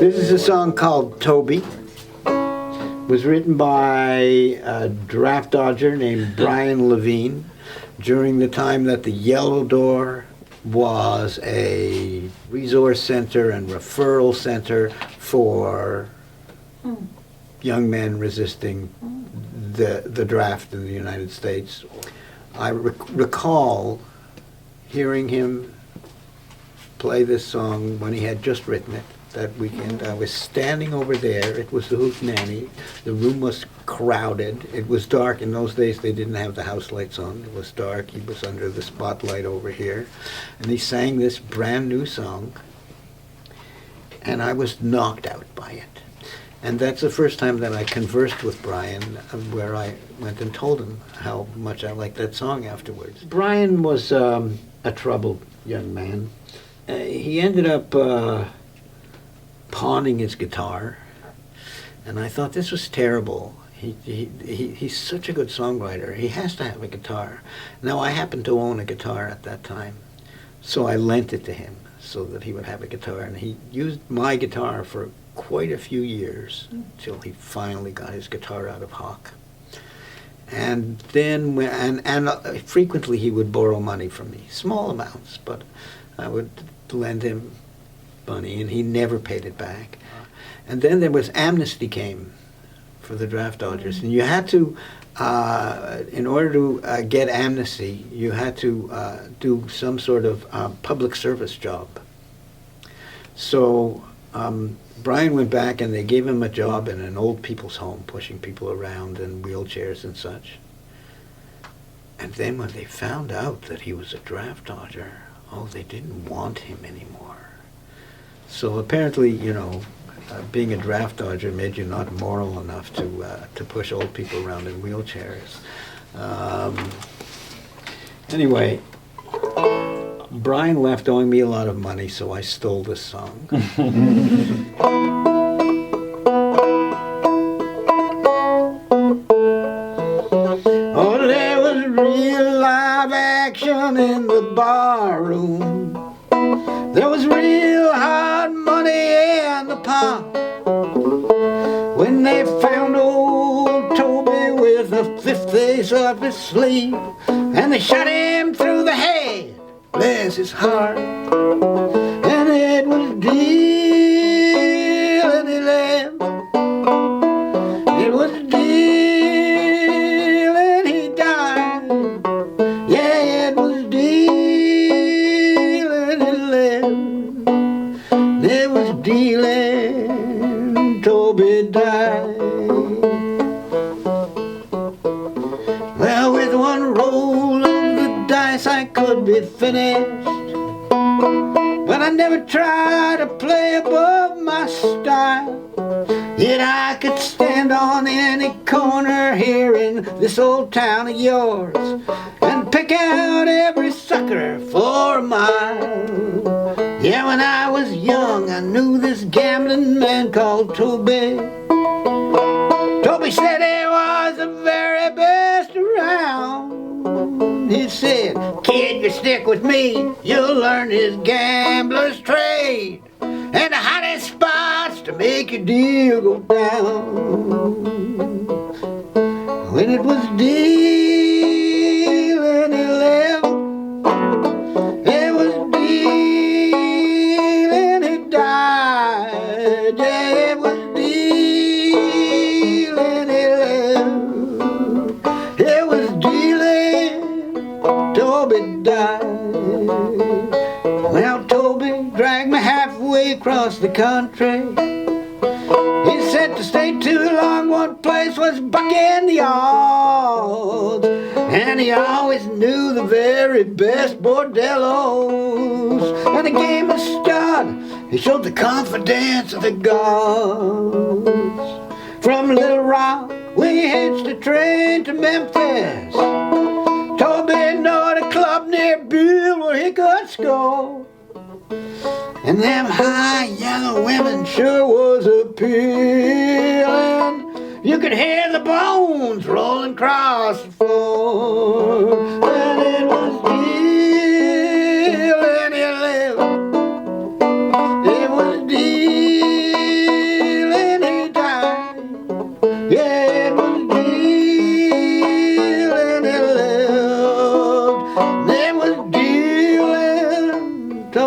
This is a song called Toby. It was written by a draft dodger named Brien Lavene during the time that the Yellow Door was a resource center and referral center for young men resisting the draft in the United States. I recall hearing him play this song when he had just written it that weekend. I was standing over there. It was the Hootenanny. The room was crowded. It was dark. In those days, they didn't have the house lights on. It was dark. He was under the spotlight over here. And he sang this brand new song. And I was knocked out by it. And that's the first time that I conversed with Brien, where I went and told him how much I liked that song afterwards. Brien was a troubled young man. He ended up pawning his guitar, and I thought this was terrible. He's such a good songwriter. He has to have a guitar. Now, I happened to own a guitar at that time, so I lent it to him so that he would have a guitar, and he used my guitar for quite a few years till he finally got his guitar out of hock. And then, frequently he would borrow money from me, small amounts, but I would lend him money, and he never paid it back. And then there was amnesty came for the draft dodgers, and you had to, in order to get amnesty, you had to do some sort of public service job. So Brien went back and they gave him a job in an old people's home, pushing people around in wheelchairs and such. And then when they found out that he was a draft dodger, oh, they didn't want him anymore. So apparently, you know, being a draft dodger made you not moral enough to push old people around in wheelchairs. Anyway, Brien left owing me a lot of money, so I stole this song. Oh, there was real live action in the bar room. There was real hard money in the pot. When they found old Toby with a fifth ace up his sleeve, and they shot him through the head, bless his heart. And it was deal and he left. It was deal and he died. Yeah, it was deal and he left. It was deal and Toby died. Well, with one roll of the dice I could be finished, but I never tried to play above my style. Yet I could stand on any corner here in this old town of yours and pick out every sucker for a mile. Yeah, when I was young I knew this gambling man called Toby. Toby said he was the very best around. He said, kid, you stick with me, you'll learn his gambler's trade and the hottest spots to make your deal go down. When it was deal and he left, it was deal and he died. Yeah, it was deal and he left. It was deal and Toby died. Well, Toby dragged me halfway across the country. He said to stay too long, one place was bucking the odds. And he always knew the very best bordellos. And the game of stud, he showed the confidence of the gods. From Little Rock, we hitched a train to Memphis. Toby knowed a club near Bill where he could score. And them high yellow women sure was appealing. You could hear the bones rolling across the floor. And it was deal and he lived.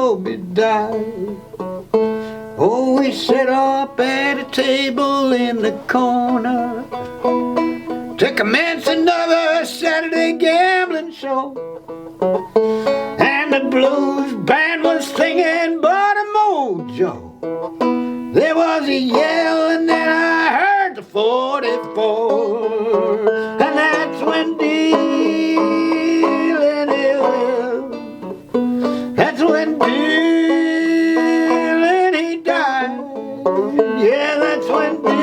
Toby died. Oh, we sat up at a table in the corner to commence another Saturday gambling show. And the blues band was singing But a Mojo. There was a yell and then I heard the 44. And that's when Dylan, that's when Dylan, he died. Yeah, that's when Dylan,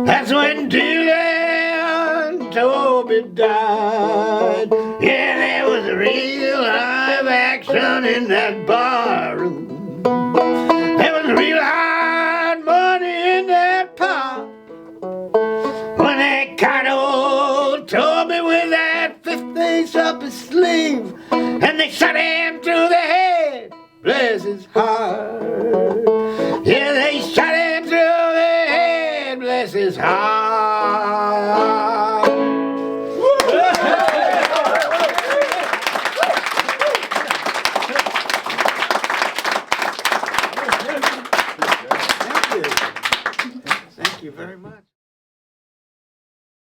that's when Dylan Toby died. Yeah, there was a real live action in that barroom. There was real hard money in that pot. When they caught old Toby with that fifth ace up his sleeve, and they shot him through the head, bless his heart. Yeah, they shot him through the head, bless his heart.